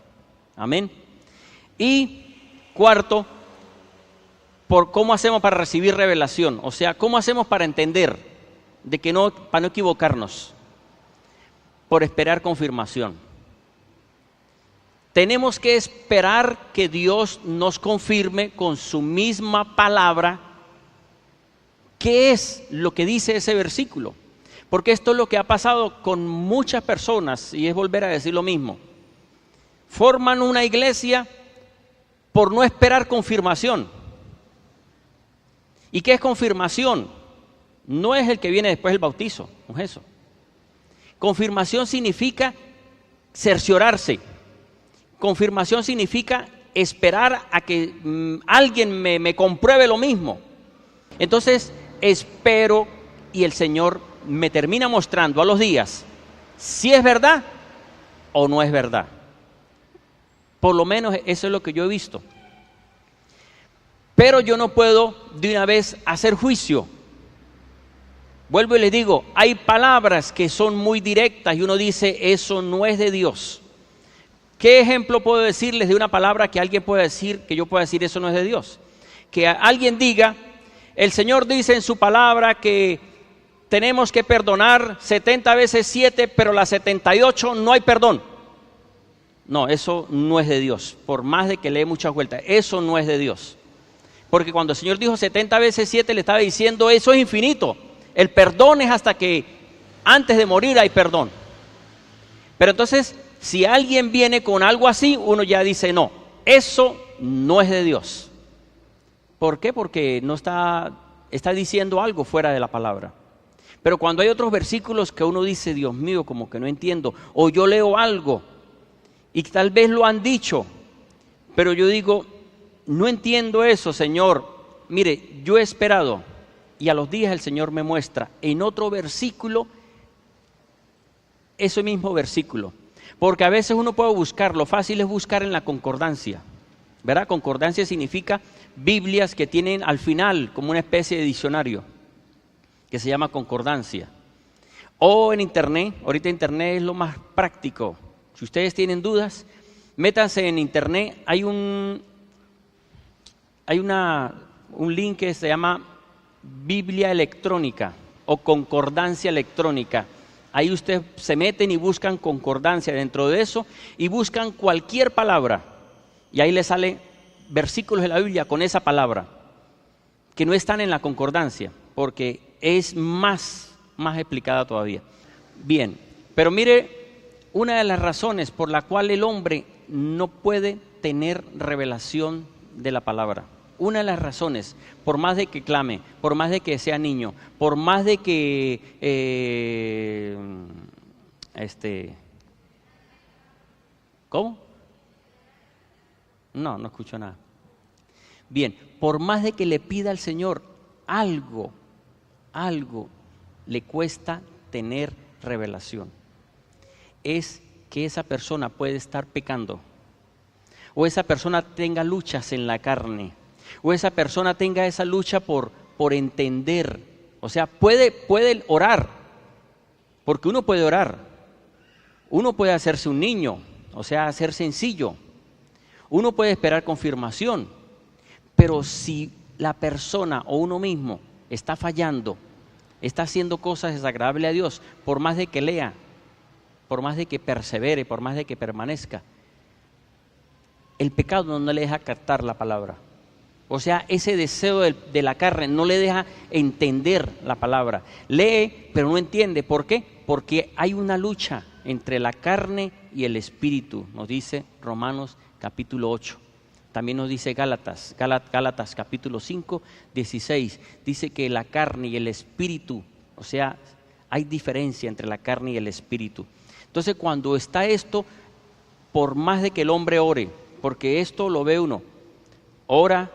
Amén. Y cuarto, por cómo hacemos para recibir revelación. O sea, ¿cómo hacemos para entender para no equivocarnos? Por esperar confirmación. Tenemos que esperar que Dios nos confirme con su misma palabra qué es lo que dice ese versículo. Porque esto es lo que ha pasado con muchas personas, y es volver a decir lo mismo. Forman una iglesia por no esperar confirmación. ¿Y qué es confirmación? No es el que viene después del bautizo, no es eso. Confirmación significa cerciorarse. Confirmación significa esperar a que alguien me compruebe lo mismo. Entonces espero y el Señor me termina mostrando a los días si es verdad o no es verdad. Por lo menos eso es lo que yo he visto. Pero yo no puedo de una vez hacer juicio. Vuelvo y les digo, hay palabras que son muy directas y uno dice, eso no es de Dios. ¿Qué ejemplo puedo decirles de una palabra que alguien puede decir, que yo pueda decir, eso no es de Dios? Que alguien diga, el Señor dice en su palabra que tenemos que perdonar 70 veces 7, pero las 78 no hay perdón. No, eso no es de Dios, por más de que le dé muchas vueltas, eso no es de Dios. Porque cuando el Señor dijo 70 veces 7, le estaba diciendo, eso es infinito. El perdón es hasta que antes de morir hay perdón. Pero entonces, si alguien viene con algo así, uno ya dice, no, eso no es de Dios. ¿Por qué? Porque no está diciendo algo fuera de la palabra. Pero cuando hay otros versículos que uno dice, Dios mío, como que no entiendo, o yo leo algo y tal vez lo han dicho, pero yo digo, no entiendo eso, Señor. Mire, yo he esperado y a los días el Señor me muestra en otro versículo ese mismo versículo. Porque a veces uno puede buscar, lo fácil es buscar en la concordancia, ¿verdad? Concordancia significa Biblias que tienen al final como una especie de diccionario, que se llama concordancia. O en internet, ahorita internet es lo más práctico. Si ustedes tienen dudas, métanse en internet, hay un link que se llama Biblia electrónica o concordancia electrónica. Ahí ustedes se meten y buscan concordancia dentro de eso y buscan cualquier palabra y ahí les sale versículos de la Biblia con esa palabra que no están en la concordancia porque es más explicada todavía. Bien, pero mire, una de las razones por la cual el hombre no puede tener revelación de la palabra, una de las razones, por más de que clame, por más de que sea niño, por más de que ¿cómo? No escucho nada. Bien, por más de que le pida al Señor algo le cuesta tener revelación. Es que esa persona puede estar pecando, o esa persona tenga luchas en la carne, o esa persona tenga esa lucha por entender. O sea, puede orar, porque uno puede orar, uno puede hacerse un niño, o sea, ser sencillo, uno puede esperar confirmación, pero si la persona o uno mismo está fallando, está haciendo cosas desagradables a Dios, por más de que lea, por más de que persevere, por más de que permanezca, el pecado no le deja captar la palabra. O sea, ese deseo de la carne no le deja entender la palabra. Lee, pero no entiende. ¿Por qué? Porque hay una lucha entre la carne y el espíritu, nos dice Romanos capítulo 8. También nos dice Gálatas capítulo 5, 16. Dice que la carne y el espíritu, o sea, hay diferencia entre la carne y el espíritu. Entonces, cuando está esto, por más de que el hombre ore, porque esto lo ve uno, ora,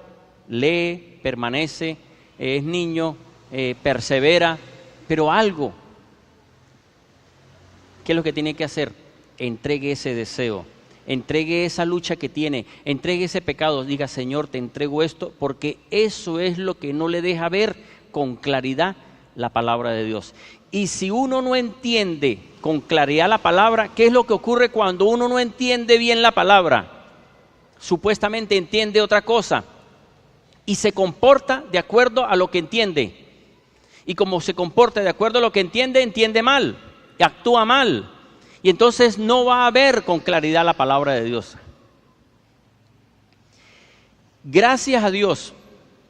lee, permanece, es niño, persevera, pero algo, ¿qué es lo que tiene que hacer? Entregue ese deseo, entregue esa lucha que tiene, entregue ese pecado, diga, Señor, te entrego esto, porque eso es lo que no le deja ver con claridad la palabra de Dios. Y si uno no entiende con claridad la palabra, ¿qué es lo que ocurre cuando uno no entiende bien la palabra? Supuestamente entiende otra cosa y se comporta de acuerdo a lo que entiende. Y como se comporta de acuerdo a lo que entiende, entiende mal, y actúa mal. Y entonces no va a ver con claridad la palabra de Dios. Gracias a Dios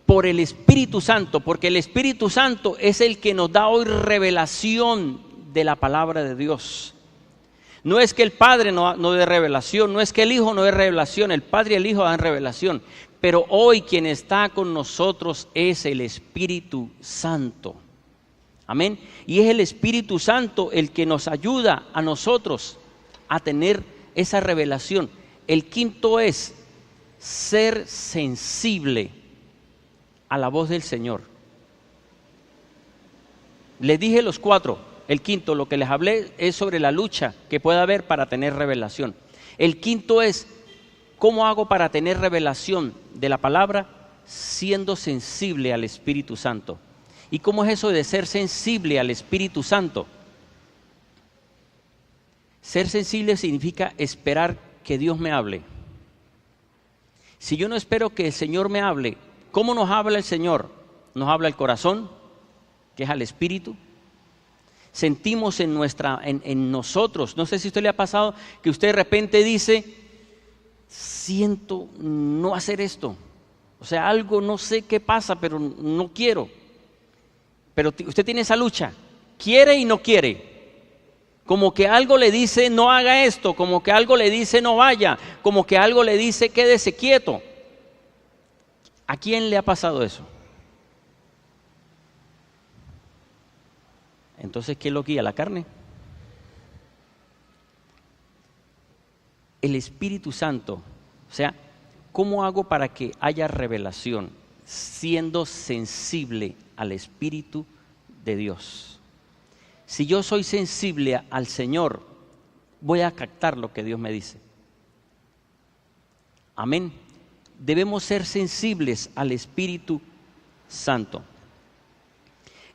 por el Espíritu Santo, porque el Espíritu Santo es el que nos da hoy revelación de la palabra de Dios. No es que el Padre no dé revelación, no es que el Hijo no dé revelación, el Padre y el Hijo dan revelación, pero hoy quien está con nosotros es el Espíritu Santo. Amén. Y es el Espíritu Santo el que nos ayuda a nosotros a tener esa revelación. El quinto es ser sensible a la voz del Señor. Les dije los cuatro. El quinto, lo que les hablé, es sobre la lucha que puede haber para tener revelación. El quinto es, ¿cómo hago para tener revelación de la palabra? Siendo sensible al Espíritu Santo. ¿Y cómo es eso de ser sensible al Espíritu Santo? Ser sensible significa esperar que Dios me hable. Si yo no espero que el Señor me hable, ¿cómo nos habla el Señor? Nos habla el corazón, que es al Espíritu. sentimos en nosotros. No sé si a usted le ha pasado que usted de repente dice, siento no hacer esto. O sea, algo no sé qué pasa, pero no quiero. Pero usted tiene esa lucha, quiere y no quiere. Como que algo le dice no haga esto, como que algo le dice no vaya, como que algo le dice quédese quieto. ¿A quién le ha pasado eso? Entonces, ¿qué lo guía? ¿La carne? El Espíritu Santo. O sea, ¿cómo hago para que haya revelación? Siendo sensible al Espíritu de Dios. Si yo soy sensible al Señor, voy a captar lo que Dios me dice. Amén. Debemos ser sensibles al Espíritu Santo.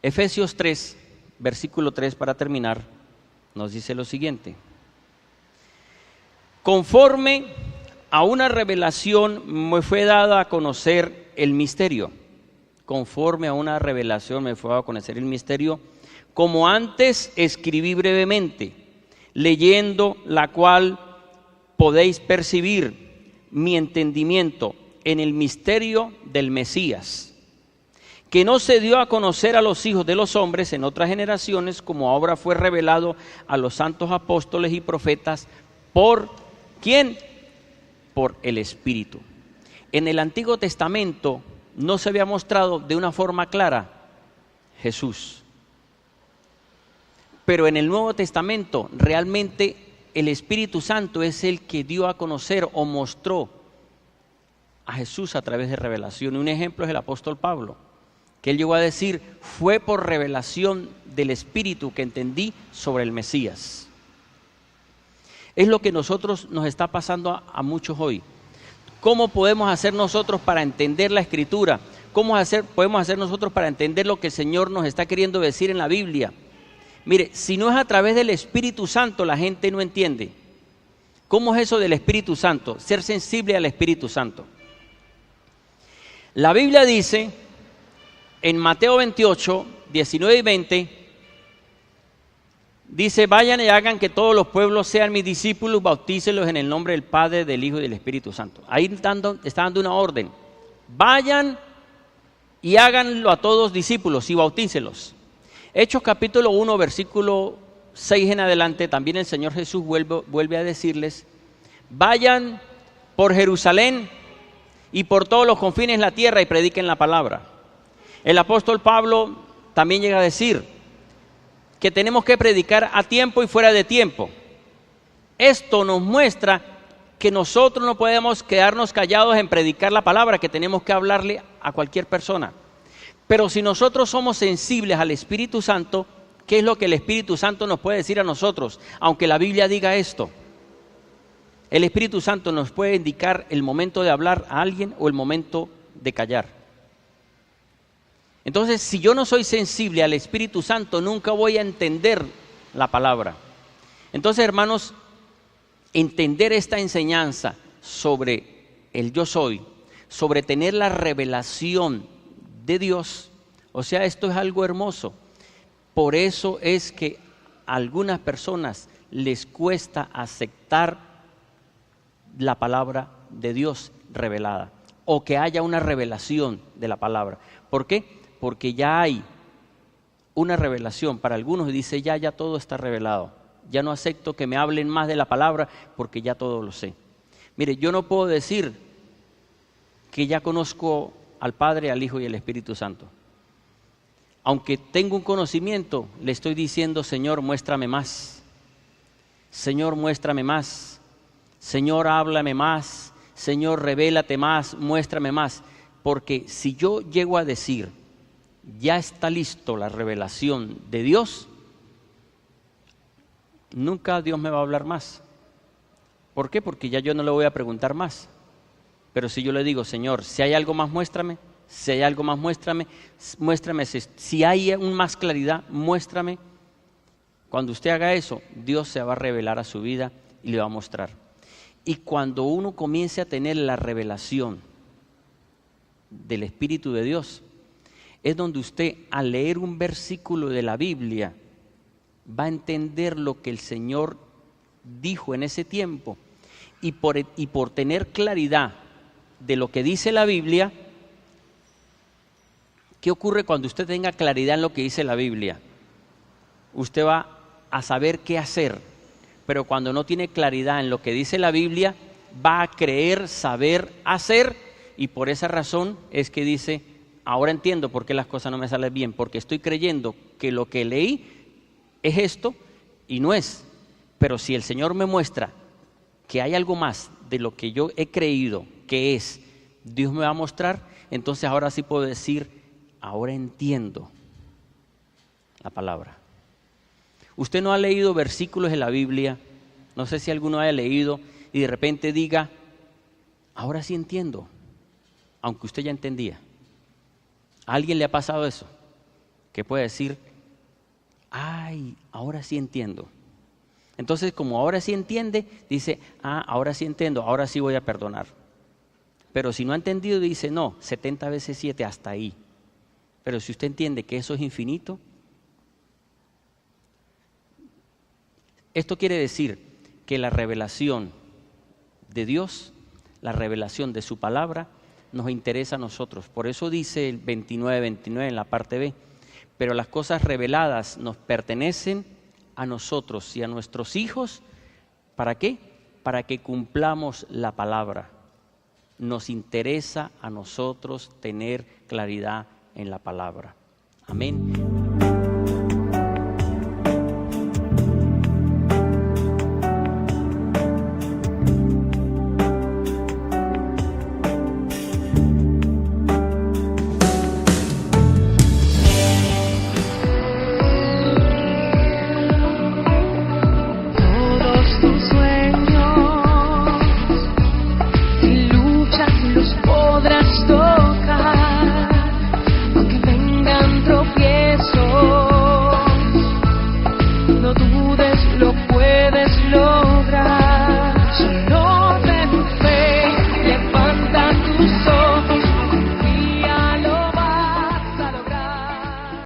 Efesios 3, versículo 3 para terminar, nos dice lo siguiente. Conforme a una revelación me fue dada a conocer el misterio. Conforme a una revelación me fue dada a conocer el misterio, como antes escribí brevemente, leyendo la cual podéis percibir mi entendimiento en el misterio del Mesías, que no se dio a conocer a los hijos de los hombres en otras generaciones, como ahora fue revelado a los santos apóstoles y profetas. ¿Por quién? Por el Espíritu. En el Antiguo Testamento no se había mostrado de una forma clara Jesús. Pero en el Nuevo Testamento realmente el Espíritu Santo es el que dio a conocer o mostró a Jesús a través de revelación. Y un ejemplo es el apóstol Pablo, que él llegó a decir, fue por revelación del Espíritu que entendí sobre el Mesías. Es lo que nos está pasando a muchos hoy. ¿Cómo podemos hacer nosotros para entender la Escritura? ¿Cómo podemos hacer nosotros para entender lo que el Señor nos está queriendo decir en la Biblia? Mire, si no es a través del Espíritu Santo, la gente no entiende. ¿Cómo es eso del Espíritu Santo? Ser sensible al Espíritu Santo. La Biblia dice en Mateo 28, 19 y 20, dice, vayan y hagan que todos los pueblos sean mis discípulos, bautícelos en el nombre del Padre, del Hijo y del Espíritu Santo. Ahí está dando una orden. Vayan y háganlo a todos discípulos y bautícelos. Hechos capítulo 1, versículo 6 en adelante, también el Señor Jesús vuelve a decirles, vayan por Jerusalén y por todos los confines de la tierra y prediquen la palabra. El apóstol Pablo también llega a decir que tenemos que predicar a tiempo y fuera de tiempo. Esto nos muestra que nosotros no podemos quedarnos callados en predicar la palabra, que tenemos que hablarle a cualquier persona. Pero si nosotros somos sensibles al Espíritu Santo, ¿qué es lo que el Espíritu Santo nos puede decir a nosotros? Aunque la Biblia diga esto, el Espíritu Santo nos puede indicar el momento de hablar a alguien o el momento de callar. Entonces, si yo no soy sensible al Espíritu Santo, nunca voy a entender la palabra. Entonces, hermanos, entender esta enseñanza sobre el yo soy, sobre tener la revelación de Dios, o sea, esto es algo hermoso. Por eso es que a algunas personas les cuesta aceptar la palabra de Dios revelada, o que haya una revelación de la palabra. ¿Por qué? Porque ya hay una revelación para algunos y dice, ya todo está revelado. Ya no acepto que me hablen más de la palabra porque ya todo lo sé. Mire, yo no puedo decir que ya conozco al Padre, al Hijo y al Espíritu Santo. Aunque tengo un conocimiento, le estoy diciendo, Señor, muéstrame más. Señor, muéstrame más. Señor, háblame más. Señor, revélate más, muéstrame más. Porque si yo llego a decir, ya está listo la revelación de Dios, nunca Dios me va a hablar más. ¿Por qué? Porque ya yo no le voy a preguntar más. Pero si yo le digo, Señor, si hay algo más, muéstrame. Si hay algo más, muéstrame. Si hay aún más claridad, muéstrame. Cuando usted haga eso, Dios se va a revelar a su vida y le va a mostrar. Y cuando uno comience a tener la revelación del Espíritu de Dios, es donde usted, al leer un versículo de la Biblia, va a entender lo que el Señor dijo en ese tiempo. Y por tener claridad de lo que dice la Biblia, ¿qué ocurre cuando usted tenga claridad en lo que dice la Biblia? Usted va a saber qué hacer, pero cuando no tiene claridad en lo que dice la Biblia, va a creer saber hacer, y por esa razón es que dice, ahora entiendo por qué las cosas no me salen bien, porque estoy creyendo que lo que leí es esto y no es. Pero si el Señor me muestra que hay algo más de lo que yo he creído que es, Dios me va a mostrar, entonces ahora sí puedo decir, ahora entiendo la palabra. Usted no ha leído versículos de la Biblia, no sé si alguno haya leído y de repente diga, ahora sí entiendo, aunque usted ya entendía. ¿A alguien le ha pasado eso? Que puede decir, ay, ahora sí entiendo. Entonces, como ahora sí entiende, dice, ahora sí entiendo, ahora sí voy a perdonar. Pero si no ha entendido, dice, no, 70 veces 7, hasta ahí. Pero si usted entiende que eso es infinito, esto quiere decir que la revelación de Dios, la revelación de su palabra, nos interesa a nosotros. Por eso dice el 29 en la parte B, pero las cosas reveladas nos pertenecen a nosotros y a nuestros hijos. ¿Para qué? Para que cumplamos la palabra. Nos interesa a nosotros tener claridad en la palabra. Amén.